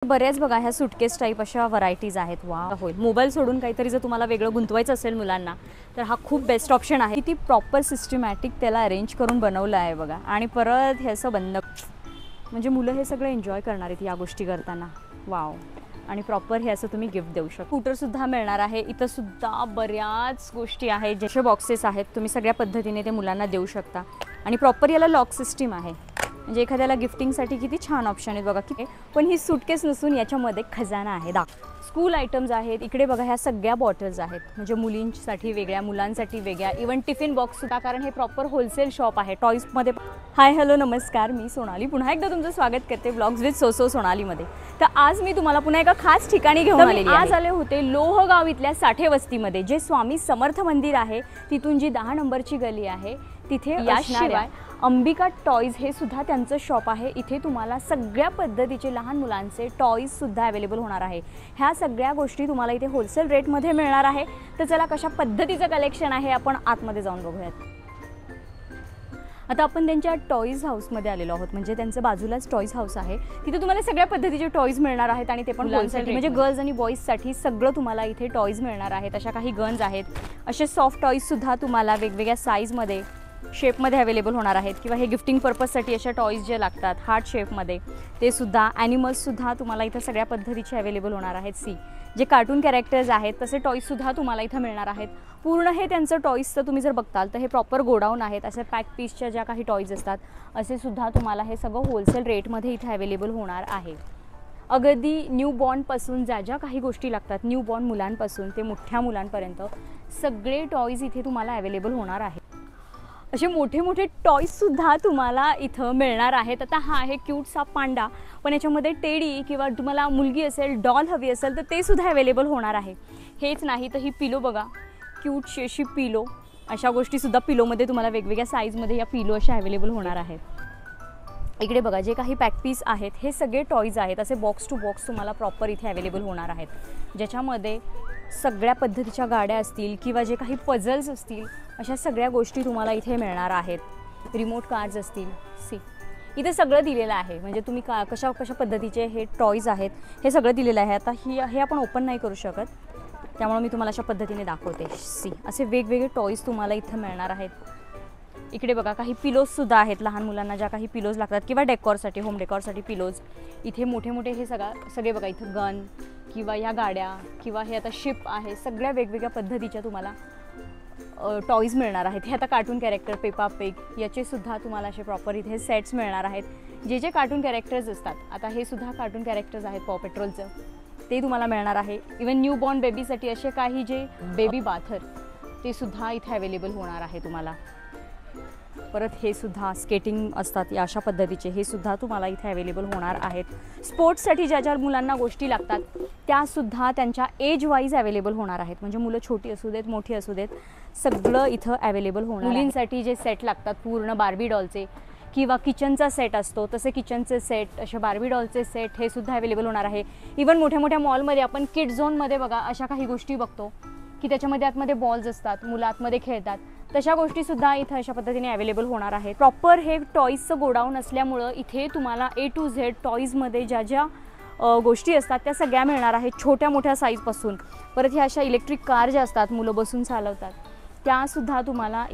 बरेच बघा ह्या सुटकेस टाईप अशा व्हरायटीज आहेत. वा होईल मोबाईल सोडून काहीतरी जर तुम्हाला वेगळं गुंतवायचं असेल मुलांना तर हा खूप बेस्ट ऑप्शन आहे. किती प्रॉपर सिस्टमॅटिक त्याला अरेंज करून बनवलं आहे बघा. आणि परत हे असं बंद म्हणजे मुलं हे सगळं एन्जॉय करणार आहेत या गोष्टी करताना. वाव. आणि प्रॉपर हे असं तुम्ही गिफ्ट देऊ शकता. स्कूटरसुद्धा मिळणार आहे. इथं सुद्धा बऱ्याच गोष्टी आहेत. जसे बॉक्सेस आहेत तुम्ही सगळ्या पद्धतीने ते मुलांना देऊ शकता. आणि प्रॉपर याला लॉक सिस्टीम आहे. म्हणजे एखाद्याला गिफ्टिंगसाठी किती छान ऑप्शन आहेत बघा. किती पण ही सूटकेस नसून याच्यामध्ये खजाना आहे. स्कूल आयटम्स आहेत. इकडे बघा ह्या सगळ्या बॉटल्स आहेत. म्हणजे मुलींसाठी वेगळ्या, मुलांसाठी वेगळ्या, इवन टिफिन बॉक्ससुद्धा. कारण हे प्रॉपर होलसेल शॉप आहे टॉईजमध्ये. हाय हॅलो नमस्कार, मी सोनाली पुन्हा एकदा तुमचं स्वागत करते व्लॉग्स विथ सोसो सोनालीमध्ये. तर आज मी तुम्हाला पुन्हा एका खास ठिकाणी घेऊन आज आले होते लोहगाव इथल्या साठे वस्तीमध्ये. जे स्वामी समर्थ मंदिर आहे तिथून जी 10 नंबरची गली आहे तिथे. याशिवाय अंबिका टॉईज हे सुद्धा त्यांचं शॉप आहे. इथे तुम्हाला सगळ्या पद्धतीचे लहान मुलांचे टॉईज सुद्धा अवेलेबल होणार आहे. ह्या सगळ्या गोष्टी तुम्हाला इथे होलसेल रेटमध्ये मिळणार आहे. तर चला कशा पद्धतीचं कलेक्शन आहे आपण आतमध्ये जाऊन बघूयात. आता आपण त्यांच्या टॉईज हाऊसमध्ये आलेलो आहोत. म्हणजे त्यांचं बाजूलाच टॉईज हाऊस आहे. तिथे तुम्हाला सगळ्या पद्धतीचे टॉईज मिळणार आहेत. आणि ते पण मुलांसाठी म्हणजे गर्ल्स आणि बॉईजसाठी सगळं तुम्हाला इथे टॉईज मिळणार आहेत. अशा काही गन्स आहेत. असे सॉफ्ट टॉईजसुद्धा तुम्हाला वेगवेगळ्या साईजमध्ये शेपमध्ये अवेलेबल होणार आहेत. किंवा हे गिफ्टिंग पर्पजसाठी अशा टॉईज जे लागतात हार्ट शेपमध्ये ते सुद्धा. ॲनिमल्ससुद्धा तुम्हाला इथं सगळ्या पद्धतीचे अवेलेबल होणार आहेत. जे कार्टून कॅरेक्टर्स आहेत तसे टॉईजसुद्धा तुम्हाला इथं मिळणार आहेत. पूर्ण हे त्यांचं टॉईजचं तुम्ही जर बघताल तर हे प्रॉपर गोडाऊन आहेत. असे पॅक पीसच्या ज्या काही टॉईज असतात असे सुद्धा तुम्हाला हे सगळं होलसेल रेटमध्ये इथे अवेलेबल होणार आहे. अगदी न्यूबॉर्नपासून ज्या ज्या काही गोष्टी लागतात, न्यूबॉर्न मुलांपासून ते मोठ्या मुलांपर्यंत सगळे टॉईज इथे तुम्हाला अवेलेबल होणार आहेत. असे मोठे मोठे टॉईजसुद्धा तुम्हाला इथं मिळणार आहेत. आता हा आहे क्यूटसा पांडा, पण याच्यामध्ये टेडी किंवा तुम्हाला मुलगी असेल, डॉल हवी असेल तर ते सुद्धा अवेलेबल होणार आहे. हेच नाही तर ही पिलो बघा, क्यूटशी अशी पिलो. अशा गोष्टीसुद्धा पिलोमध्ये तुम्हाला वेगवेगळ्या साईजमध्ये या पिलो अशा अवेलेबल होणार आहेत. इकडे बघा जे काही पॅक पीस आहेत हे सगळे टॉईज आहेत. असे बॉक्स टू बॉक्स तुम्हाला प्रॉपर इथे अवेलेबल होणार आहेत. ज्याच्यामध्ये सगळ्या पद्धतीच्या गाड्या असतील किंवा जे काही पझल्स असतील अशा सगळ्या गोष्टी तुम्हाला इथे मिळणार आहेत. रिमोट कार्स असतील. इथे सगळं दिलेलं आहे. म्हणजे तुम्ही कशा पद्धतीचे हे टॉईज आहेत हे सगळं दिलेलं आहे. आता हे आपण ओपन नाही करू शकत त्यामुळे मी तुम्हाला अशा पद्धतीने दाखवते. असे वेगवेगळे टॉईज तुम्हाला इथं मिळणार आहेत. इकडे बघा काही पिलोजसुद्धा आहेत. लहान मुलांना ज्या काही पिलोज लागतात किंवा डेकॉरसाठी, होम डेकॉरसाठी पिलोज. इथे मोठे मोठे हे सगळे बघा. इथं गन किंवा ह्या गाड्या किंवा हे आता शिप आहे. सगळ्या वेगवेगळ्या पद्धतीच्या तुम्हाला टॉईज मिळणार आहेत. हे आता कार्टून कॅरेक्टर पेपा पिग याचे सुद्धा तुम्हाला असे प्रॉपर इथे सेट्स मिळणार आहेत. जे कार्टून कॅरेक्टर्स असतात, आता हे सुद्धा कार्टून कॅरेक्टर्स आहेत पॉ पेट्रोलचं, ते तुम्हाला मिळणार आहे. इवन न्यूबॉर्न बेबीसाठी असे काही जे बेबी बाथर ते सुद्धा इथे अवेलेबल होणार आहे तुम्हाला. परत हे सुद्धा स्केटिंग असतात या अशा पद्धतीचे हे सुद्धा तुम्हाला इथे अवेलेबल होणार आहेत. स्पोर्ट्ससाठी ज्या ज्या मुलांना गोष्टी लागतात त्यासुद्धा त्यांच्या एज वाईज अवेलेबल होणार आहेत. म्हणजे मुलं छोटी असू देत, मोठी असू देत, सगळं इथं अवेलेबल होणार. मुलींसाठी जे सेट लागतात पूर्ण बार्बी डॉलचे किंवा किचनचा सेट असतो तसे किचनचे सेट, असे बार्बी डॉलचे सेट हे सुद्धा अवेलेबल होणार आहे. इवन मोठ्या मोठ्या मॉलमध्ये आपण किड झोनमध्ये बघा अशा काही गोष्टी बघतो की त्याच्यामध्ये आतमध्ये बॉल्स असतात, मुलं आतमध्ये खेळतात. तशा गोष्टीसुद्धा इथं अशा पद्धतीने अवेलेबल होणार आहेत. प्रॉपर हे टॉईजचं गोडाऊन असल्यामुळं इथे तुम्हाला A to Z टॉईजमध्ये ज्या ज्या गोष्टी असतात त्या सगळ्या मिळणार आहेत. छोट्या मोठ्या साईजपासून. परत ह्या अशा इलेक्ट्रिक कार ज्या असतात मुलं बसून चालवतात त्यासुद्धा तुम्हाला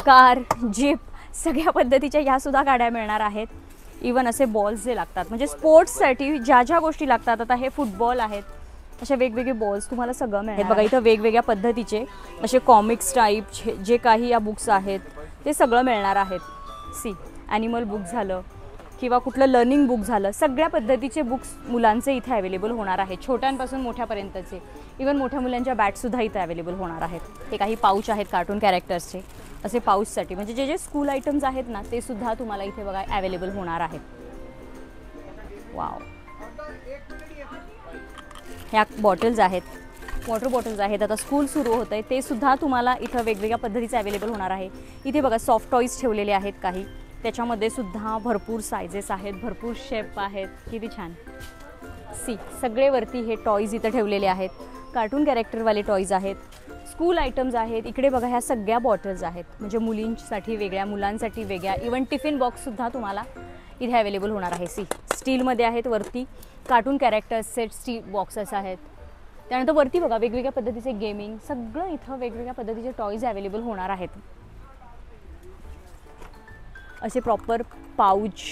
कार, जीप सगळ्या पद्धतीच्या ह्यासुद्धा गाड्या मिळणार आहेत. इवन असे बॉल्स जे लागतात म्हणजे स्पोर्ट्ससाठी ज्या ज्या गोष्टी लागतात. आता हे फुटबॉल आहेत. अशा वेगवेगळे बॉल्स तुम्हाला सगळं मिळेल बघा. इथं वेगवेगळ्या पद्धतीचे असे कॉमिक्स टाईप जे काही या बुक्स आहेत ते सगळं मिळणार आहेत. ॲनिमल बुक झालं किंवा कुठलं लर्निंग बुक झालं, सगळ्या पद्धतीचे बुक्स मुलांचे इथे अवेलेबल होणार आहेत. छोट्यांपासून मोठ्यापर्यंतचे. इवन मोठ्या मुलांच्या बॅटसुद्धा इथे अवेलेबल होणार आहेत. हे काही पाऊच आहेत कार्टून कॅरेक्टर्सचे. असे पाऊचसाठी म्हणजे जे स्कूल आयटम्स आहेत ना ते सुद्धा तुम्हाला इथे बघा अवेलेबल होणार आहेत. वाव. ह्या बॉटल्स आहेत, वॉटर बॉटल्स आहेत. आता स्कूल सुरू होतं आहे ते सुद्धा तुम्हाला इथं वेगवेगळ्या पद्धतीचे अवेलेबल होणार आहे. इथे बघा सॉफ्ट टॉईज ठेवलेले आहेत काही. त्याच्यामध्ये सुद्धा भरपूर सायझेस आहेत, भरपूर शेप आहेत. किती छान. सगळे वरती हे टॉईज इथं ठेवलेले आहेत. कार्टून कॅरेक्टरवाले टॉईज आहेत. स्कूल आयटम्स आहेत. इकडे बघा ह्या सगळ्या बॉटल्स आहेत. म्हणजे मुलींसाठी वेगळ्या, मुलांसाठी वेगळ्या. इवन टिफिन बॉक्ससुद्धा तुम्हाला इथे अवेलेबल होणार आहे. सी स्टीलमध्ये आहेत, वरती cartoon characters set steel boxes आहेत. त्यानंतर वरती बघा वेगवेगळ्या पद्धतीचे गेमिंग, सगळं इथं वेगवेगळ्या पद्धतीचे टॉयज अवेलेबल होणार आहेत. असे प्रॉपर पाऊच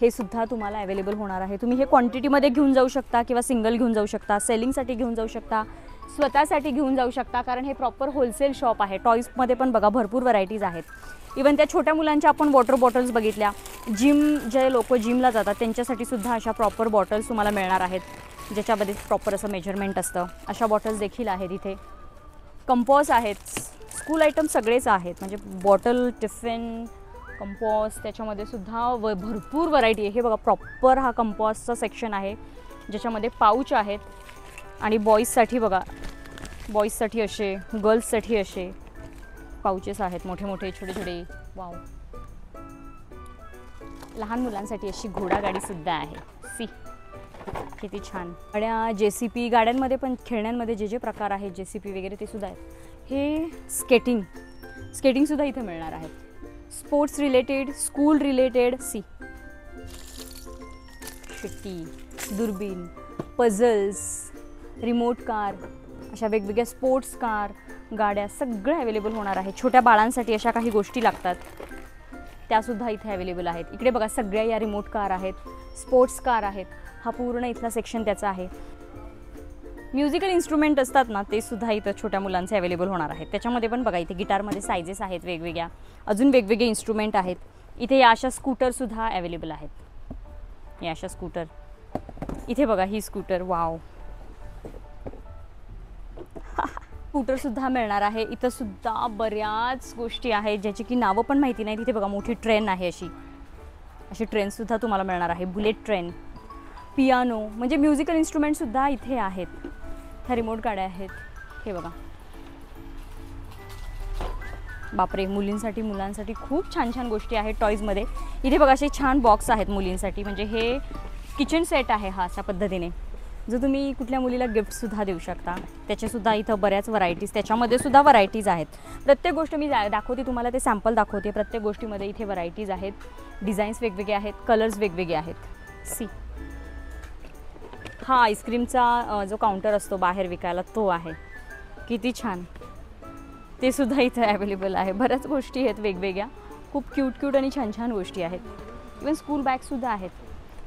हे सुद्धा तुम्हाला अवेलेबल होणार आहे. तुम्ही हे क्वांटिटीमध्ये घेऊन जाऊ शकता किंवा सिंगल घेऊन जाऊ शकता, सेलिंगसाठी घेऊन जाऊ शकता, स्वतःसाठी घेऊन जाऊ शकता, कारण हे प्रॉपर होलसेल शॉप आहे. टॉईजमध्ये पण बघा भरपूर व्हरायटीज आहेत. इवन त्या छोट्या मुलांच्या आपण वॉटर बॉटल्स बघितल्या, जिम जे लोक जिमला जातात त्यांच्यासाठी सुद्धा अशा प्रॉपर बॉटल्स तुम्हाला मिळणार आहेत, ज्याच्यामध्ये प्रॉपर असं मेजरमेंट असतं. अशा बॉटल्स देखील आहेत इथे. कंपॉस आहेत, स्कूल आयटम सगळेच आहेत, म्हणजे बॉटल, टिफिन, कंपॉस, त्याच्यामध्ये सुद्धा भरपूर व्हरायटी आहे. हे बघा प्रॉपर हा कंपॉसचा सेक्शन आहे, ज्याच्यामध्ये पाऊच आहेत. आणि बॉईजसाठी बघा, बॉईजसाठी असे, गर्ल्ससाठी असे पाऊचेस आहेत, मोठे मोठे, छोटे छोटे. वाव. लहान मुलांसाठी अशी घोडागाडीसुद्धा आहे. सी किती छान. गाड्या, JCP, गाड्यांमध्ये पण खेळण्यांमध्ये जे जे प्रकार आहेत, JCP वगैरे ते सुद्धा आहेत. हे स्केटिंगसुद्धा इथे मिळणार आहेत. Sports related, school related. सी शिट्टी, दुर्बीण, पझल्स, रिमोट कार, अशा वेगवेगळ्या स्पोर्ट्स कार, गाड्या सगळं अवेलेबल होणार आहे. छोट्या बाळांसाठी अशा काही गोष्टी लागतात त्यासुद्धा इथे अवेलेबल आहेत. इकडे बघा सगळ्या या रिमोट कार आहेत, स्पोर्ट्स कार आहेत. हा पूर्ण इथला सेक्शन त्याचा आहे. म्युझिकल इन्स्ट्रुमेंट असतात ना, ते सुद्धा इथं छोट्या मुलांचे अवेलेबल होणार आहेत. त्याच्यामध्ये पण बघा इथे गिटारमध्ये सायझेस आहेत वेगवेगळ्या, अजून वेगवेगळे इन्स्ट्रुमेंट आहेत. इथे या अशा स्कूटरसुद्धा अवेलेबल आहेत. या अशा स्कूटर, इथे बघा ही स्कूटर. वाव. स्कूटरसुद्धा मिळणार आहे. इथं सुद्धा बऱ्याच गोष्टी आहेत ज्याची की नावं पण माहिती नाही. तिथे बघा मोठी ट्रेन आहे, अशी ट्रेनसुद्धा तुम्हाला मिळणार आहे. बुलेट ट्रेन, पियानो, म्हणजे म्युझिकल इन्स्ट्रुमेंटसुद्धा इथे आहेत. ह्या रिमोट गाड्या आहेत. हे बघा, बापरे, मुलांसाठी खूप छान छान गोष्टी आहेत टॉईजमध्ये. इथे बघा असे छान बॉक्स आहेत मुलींसाठी, म्हणजे हे किचन सेट आहे हा अशा पद्धतीने, जो तुम्ही कुठल्या मुलीला गिफ्टसुद्धा देऊ शकता. त्याचेसुद्धा इथं बऱ्याच व्हरायटीज, त्याच्यामध्ये सुद्धा व्हरायटीज आहेत. प्रत्येक गोष्ट मी दाखवते तुम्हाला, ते सॅम्पल दाखवते. प्रत्येक गोष्टीमध्ये इथे व्हरायटीज आहेत, डिझाईन्स वेगवेगळे आहेत, कलर्स वेगवेगळे आहेत. सी हा आईस्क्रीमचा जो काउंटर असतो बाहेर विकायला, तो आहे. किती छान. ते सुद्धा इथे अवेलेबल आहे. बऱ्याच गोष्टी आहेत वेगवेगळ्या, खूप क्यूट आणि छान छान गोष्टी आहेत. इवन स्कूल बॅगसुद्धा आहेत.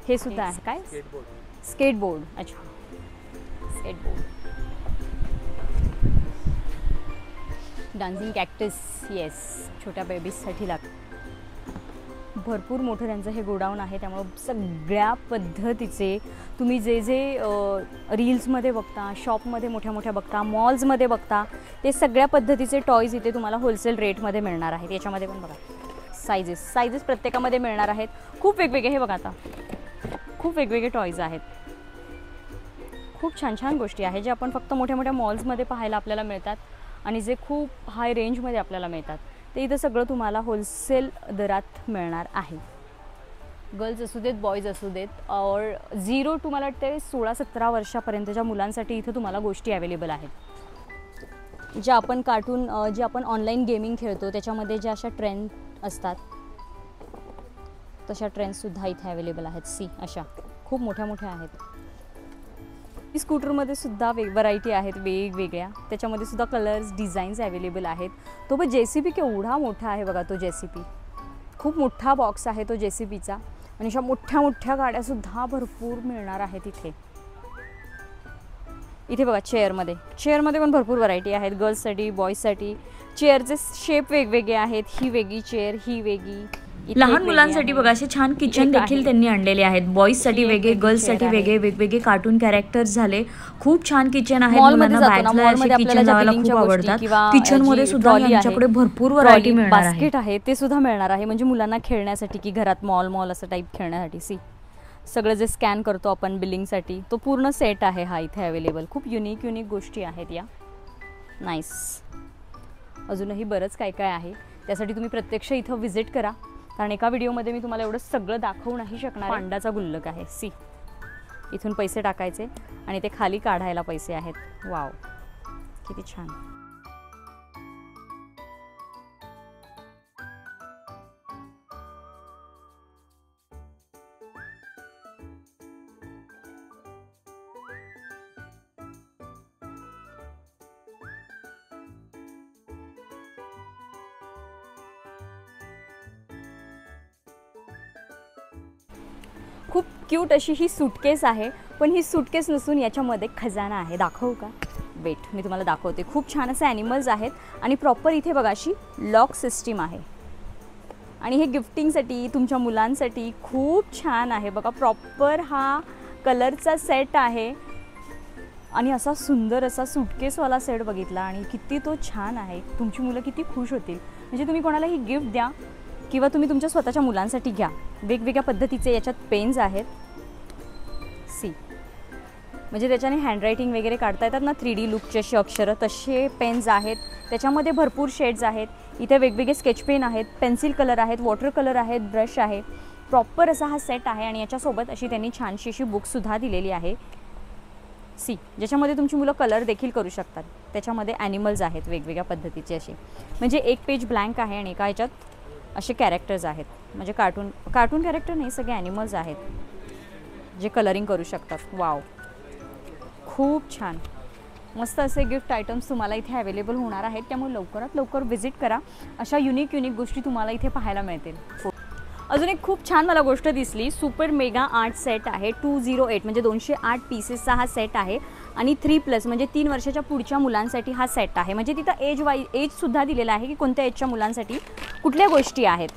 हे सुद्धा आहे. काय स्केटबोर्ड. अच्छा, स्केटबोर्ड. Dancing cactus. येस, छोट्या बेबीजसाठी लागतं. भरपूर मोठं त्यांचं हे गोडाऊन आहे, त्यामुळं सगळ्या पद्धतीचे तुम्ही जे जे रील्समध्ये बघता, शॉपमध्ये मोठ्या मोठ्या बघता, मॉल्समध्ये बघता, ते सगळ्या पद्धतीचे टॉईज इथे तुम्हाला होलसेल रेटमध्ये मिळणार आहेत. याच्यामध्ये पण बघा सायझेस प्रत्येकामध्ये मिळणार आहेत. खूप वेगवेगळे, हे बघा आता खूप वेगवेगळे टॉईज आहेत. खूप छान छान गोष्टी आहेत जे आपण फक्त मोठ्या मोठ्या मॉल्समध्ये पाहायला आपल्याला मिळतात आणि जे खूप हाय रेंजमध्ये आपल्याला मिळतात, ते इथं सगळं तुम्हाला होलसेल दरात मिळणार आहे. गर्ल्स असू देत, बॉईज असू देत, और 0 तुम्हाला वाटते 16-17 वर्षापर्यंतच्या मुलांसाठी इथं तुम्हाला गोष्टी अवेलेबल आहेत. ज्या आपण जे आपण ऑनलाईन गेमिंग खेळतो त्याच्यामध्ये ज्या अशा ट्रेंड असतात, तशा ट्रेंड्ससुद्धा इथे अवेलेबल आहेत. सी अशा खूप मोठ्या मोठ्या आहेत. स्कूटरमध्ये सुद्धा व्हरायटी आहेत वेगवेगळ्या, त्याच्यामध्ये सुद्धा कलर्स, डिझाईन्स अवेलेबल आहेत. तो पण JCP केवढा मोठा आहे बघा, तो JCP खूप मोठा बॉक्स आहे तो JCPचा. आणि अशा मोठ्या मोठ्या गाड्यासुद्धा भरपूर मिळणार आहेत इथे. इथे बघा चेअरमध्ये पण भरपूर व्हरायटी आहेत, गर्ल्ससाठी, बॉईजसाठी. चेअरचे शेप वेगवेगळे आहेत. ही वेगळी चेअर, ही वेगळी. लहान मुलांसाठी बघा असे छान किचन देखील त्यांनी आणलेले आहेत. बॉईजसाठी वेगळे, गर्ल्ससाठी वेगळे, वेगवेगळे कार्टून कॅरेक्टर्स झाले. खूप छान किचन आहे. मुलांना बॅगला किचन लावायला खूप आवडतात. किचन मध्ये सुद्धा यांच्याकडे भरपूर व्हरायटी मिळणार आहे. बास्केट आहे ते सुद्धा मिळणार आहे, म्हणजे मुलांना खेळण्यासाठी की घरात मॉल असं टाईप खेळण्यासाठी. सी सगळं जे स्कॅन करतो आपण बिलिंगसाठी, तो पूर्ण सेट आहे हा इथे अवेलेबल. खूप युनिक गोष्टी आहेत या. नाईस. अजूनही बरंच काय काय आहे, त्यासाठी तुम्ही प्रत्यक्ष इथं व्हिजिट करा, कारण एका व्हिडिओमध्ये मी तुम्हाला एवढं सगळं दाखवू नाही शकणार. अंडाचा गुल्लक आहे. सी इथून पैसे टाकायचे आणि ते खाली काढायला पैसे आहेत. वाव, किती छान. क्यूट अशी ही सूटकेस आहे, पण ही सूटकेस नसून याच्यामध्ये खजाना आहे. दाखवू का? वेट, मी तुम्हाला दाखवते. खूप छान असे ॲनिमल्स आहेत आणि प्रॉपर इथे बघा अशी लॉक सिस्टीम आहे आणि हे गिफ्टिंगसाठी तुमच्या मुलांसाठी खूप छान आहे. बघा प्रॉपर हा कलरचा सेट आहे आणि असा सुंदर असा सूटकेसवाला सेट बघितला आणि किती तो छान आहे. तुमची मुलं किती खुश होतील. म्हणजे तुम्ही कोणालाही गिफ्ट द्या किंवा तुम्ही तुमच्या स्वतःच्या मुलांसाठी घ्या. वेगवेगळ्या पद्धतीचे याच्यात पेन्स आहेत. सी, म्हणजे त्याच्याने हँडरायटिंग वगैरे काढता येतात ना, 3D लुकचे असे अक्षरं, तसे पेन्स आहेत. त्याच्यामध्ये भरपूर शेड्स आहेत. इथे वेगवेगळे स्केच पेन आहेत, पेन्सिल कलर आहेत, वॉटर कलर आहेत, ब्रश आहे. प्रॉपर असा हा सेट आहे आणि याच्यासोबत अशी त्यांनी छानशी अशी बुकसुद्धा दिलेली आहे. सी, ज्याच्यामध्ये तुमची मुलं कलर देखील करू शकतात. त्याच्यामध्ये ॲनिमल्स आहेत वेगवेगळ्या पद्धतीचे असे. म्हणजे एक पेज ब्लँक आहे आणि एका ह्याच्यात असे कॅरेक्टर्स आहेत. म्हणजे कार्टून कॅरेक्टर नाही, सगळे ॲनिमल्स आहेत जे कलरिंग करू शकतात. वाव, खूप छान. मस्त असे गिफ्ट आयटम्स तुम्हाला इथे अवेलेबल होणार आहेत. त्यामुळे लवकरात लवकर व्हिजिट करा. अशा युनिक गोष्टी तुम्हाला इथे पाहायला मिळतील. अजून एक खूप छान मला गोष्ट दिसली. सुपर मेगा आर्ट सेट आहे. 208 म्हणजे 208 पीसेसचा हा सेट आहे आणि 3+ म्हणजे 3 वर्षाच्या पुढच्या मुलांसाठी हा सेट आहे. म्हणजे तिथं एजसुद्धा दिलेला आहे की कोणत्या एजच्या मुलांसाठी कुठल्या गोष्टी आहेत.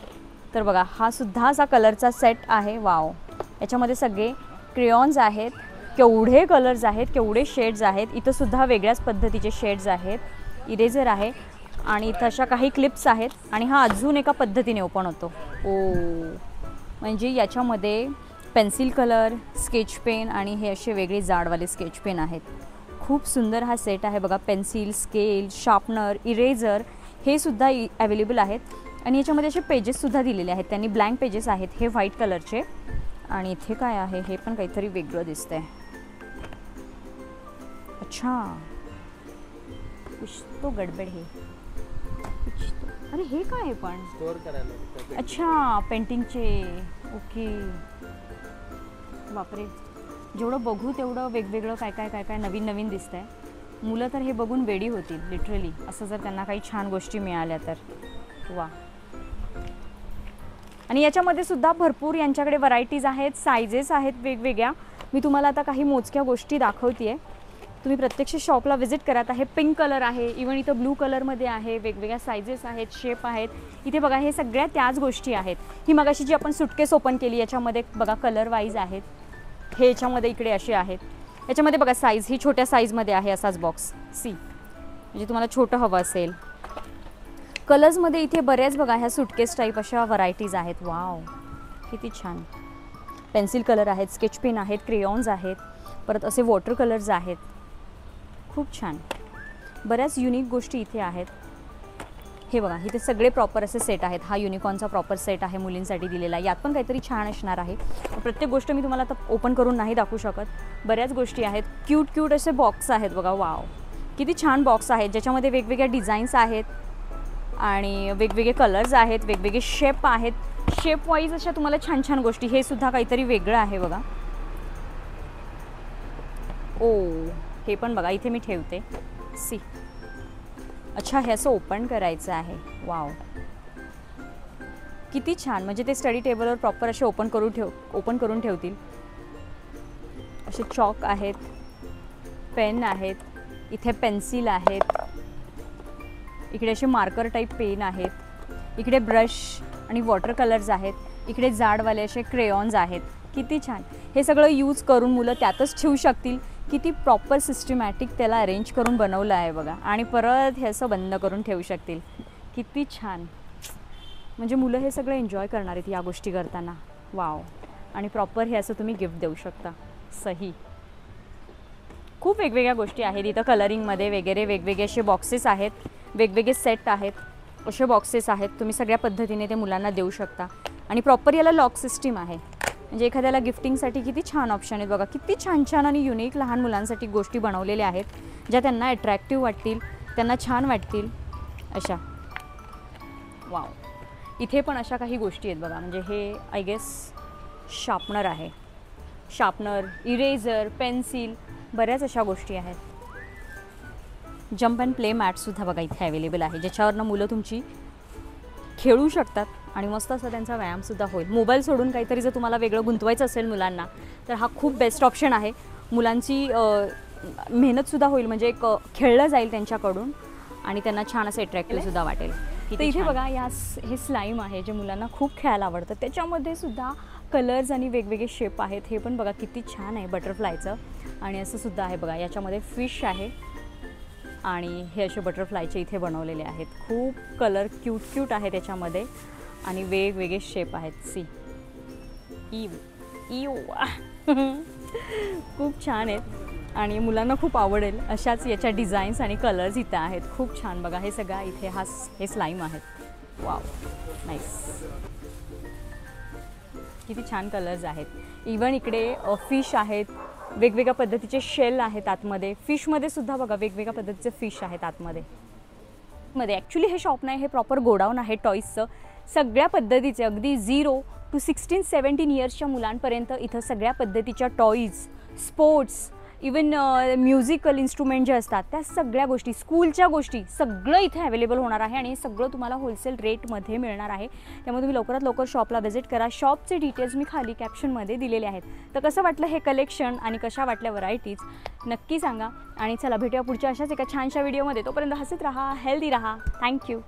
तर बघा हा सुद्धा असा कलरचा सेट आहे. वाव, याच्यामध्ये सगळे क्रेयॉन्स आहेत. केवढे कलर्स आहेत, केवढे शेड्स आहेत. इथं सुद्धा वेगळ्याच पद्धतीचे शेड्स आहेत. इरेझर आहे आणि इथं अशा काही क्लिप्स आहेत आणि हा अजून एका पद्धतीने ओपन होतो. ओ, म्हणजे याच्यामध्ये पेन्सिल कलर, स्केच पेन आणि हे असे वेगळे जाडवाले स्केच पेन आहेत. खूप सुंदर हा सेट आहे बघा. पेन्सिल, स्केल, शार्पनर, इरेझर हे सुद्धा अवेलेबल आहेत आणि याच्यामध्ये असे पेजेससुद्धा दिलेले आहेत. त्यांनी ब्लँक पेजेस आहेत हे व्हाईट कलरचे. आणि इथे काय आहे, हे पण काहीतरी वेगळं दिसतंय. अच्छा, कुछ तो गडबड है. अरे हे काय आहे पण? स्टोअर करायला. अच्छा, पेंटिंगचे. ओके, बापरे, जेवढं बघू तेवढं वेगवेगळं काय काय नवीन दिसतंय. मुलं तर हे बघून वेडी होतील लिटरली, असं जर त्यांना काही छान गोष्टी मिळाल्या तर. वा, आणि याच्यामध्ये सुद्धा भरपूर यांच्याकडे व्हरायटीज आहेत, सायझेस आहेत वेगवेगळ्या. मी तुम्हाला आता काही मोजक्या गोष्टी दाखवते. तुम्ही प्रत्यक्ष शॉपला व्हिजिट करा. हे पिंक कलर आहे, इवन इथं ब्लू कलरमध्ये आहे. वेगवेगळ्या सायझेस आहेत, शेप आहेत. इथे बघा हे सगळ्या त्याच गोष्टी आहेत. ही मगाशी जी आपण सुटकेस ओपन केली याच्यामध्ये बघा कलर वाईज आहेत. हे याच्यामध्ये इकडे असे आहेत. याच्यामध्ये बघा साईज ही छोट्या साईजमध्ये आहे. असाच बॉक्स. सी, म्हणजे तुम्हाला छोटं हवं असेल. कलर्समध्ये इथे बऱ्याच बघा ह्या सुटकेस टाईप अशा व्हरायटीज आहेत. वाव, किती छान. पेन्सिल कलर आहेत, स्केच पेन आहेत, क्रेयॉन्स आहेत, परत असे वॉटर कलर्स आहेत. खूप छान, बऱ्याच युनिक गोष्टी इथे आहेत. हे बघा इथे सगळे प्रॉपर असे सेट आहेत. हा युनिकॉर्नचा प्रॉपर सेट आहे मुलींसाठी दिलेला. यात पण काहीतरी छान असणार आहे. प्रत्येक गोष्ट मी तुम्हाला आता ओपन करून नाही दाखवू शकत. बऱ्याच गोष्टी आहेत. क्यूट असे बॉक्स आहेत बघा. वाव, किती छान बॉक्स आहेत ज्याच्यामध्ये वेगवेगळ्या डिझाईन्स आहेत आणि वेगवेगळे कलर्स आहेत, वेगवेगळे शेप आहेत. शेप वाईज अशा तुम्हाला छान गोष्टी. हे सुद्धा काहीतरी वेगळं आहे बघा. ओ, हे पण बघा इथे मी ठेवते. सी, अच्छा, हे असं ओपन करायचं आहे. वाव, किती छान. म्हणजे ते स्टडी टेबलवर प्रॉपर असे ओपन करून ठेवतील. असे चॉक आहेत, पेन आहेत, इथे पेन्सिल आहेत, इकडे असे मार्कर टाईप पेन आहेत, इकडे ब्रश आणि वॉटर कलर्स आहेत, इकडे जाडवाले असे क्रेयॉन्स आहेत. किती छान. हे सगळं यूज करून मुलं त्यातच ठेवू शकतील. किती प्रॉपर सिस्टमॅटिक त्याला अरेंज करून बनवलं आहे बघा. आणि परत हे असं बंद करून ठेवू शकतील. किती छान. म्हणजे मुलं हे सगळं एन्जॉय करणार आहेत या गोष्टी करताना. वाव, आणि प्रॉपर हे असं तुम्ही गिफ्ट देऊ शकता. सही. खूप वेगवेगळ्या गोष्टी आहेत इथं कलरिंगमध्ये वगैरे. वेगवेगळे असे बॉक्सेस आहेत, वेगवेगळे सेट आहेत, असे बॉक्सेस आहेत. तुम्ही सगळ्या पद्धतीने ते मुलांना देऊ शकता. आणि प्रॉपर याला लॉक सिस्टीम आहे. म्हणजे एखाद्याला गिफ्टिंगसाठी किती छान ऑप्शन आहेत बघा. किती छान आणि युनिक लहान मुलांसाठी गोष्टी बनवलेल्या आहेत ज्या त्यांना अट्रॅक्टिव्ह वाटतील, त्यांना छान वाटतील अशा. वाव, इथे पण अशा काही गोष्टी आहेत बघा. म्हणजे हे आय गेस शार्पनर आहे. शार्पनर, इरेझर, पेन्सिल, बऱ्याच अशा गोष्टी आहेत. जम्प अँड प्ले मॅटसुद्धा बघा इथे अवेलेबल आहे ज्याच्यावरनं मुलं तुमची खेळू शकतात आणि मस्त असा त्यांचा व्यायामसुद्धा होईल. मोबाईल सोडून काहीतरी जर तुम्हाला वेगळं गुंतवायचं असेल मुलांना तर हा खूप बेस्ट ऑप्शन आहे. मुलांची मेहनतसुद्धा होईल, म्हणजे एक खेळलं जाईल त्यांच्याकडून आणि त्यांना छान असं अट्रॅक्टिव्हसुद्धा वाटेल. तर इथे बघा हे स्लाईम आहे जे मुलांना खूप खेळायला आवडतं. त्याच्यामध्ये सुद्धा कलर्स आणि वेगवेगळे शेप आहेत. हे पण बघा किती छान आहे बटरफ्लायचं. आणि असं सुद्धा आहे बघा, याच्यामध्ये फिश आहे आणि हे असे बटरफ्लायचे इथे बनवलेले आहेत. खूप कलर क्यूट आहे त्याच्यामध्ये आणि वेगवेगळे शेप आहेत. सी खूप छान आहेत आणि मुलांना खूप आवडेल अशाच याच्या डिझाईन्स आणि कलर्स इथे आहेत. खूप छान बघा, हे सगळं इथे हे स्लाईम आहेत. वाव, नाईस, किती छान कलर्स आहेत. इवन इकडे फिश आहेत, वेगवेगळ्या पद्धतीचे शेल आहेत आतमध्ये. फिशमध्ये सुद्धा बघा वेगवेगळ्या पद्धतीचे फिश आहेत आतमध्ये. ॲक्च्युली हे शॉप नाही, हे प्रॉपर गोडाऊन आहे टॉईजचं. सगळ्या पद्धतीचे अगदी 0 to 16-17 इयर्सच्या मुलांपर्यंत इथं सगळ्या पद्धतीच्या toys, sports, even musical instrument जे असतात त्या सगळ्या गोष्टी, स्कूलच्या गोष्टी सगळं इथे अवेलेबल होणार आहे आणि हे सगळं तुम्हाला होलसेल रेटमध्ये मिळणार आहे. त्यामुळे तुम्ही लवकरात लवकर शॉपला व्हिजिट करा. शॉपचे डिटेल्स मी खाली कॅप्शनमध्ये दिलेले आहेत. तर कसं वाटलं हे कलेक्शन आणि कशा वाटल्या व्हरायटीज नक्की सांगा. आणि चला भेटूया पुढच्या अशाच एका छानशा व्हिडिओमध्ये. तोपर्यंत हसत राहा, हेल्दी राहा. थँक्यू.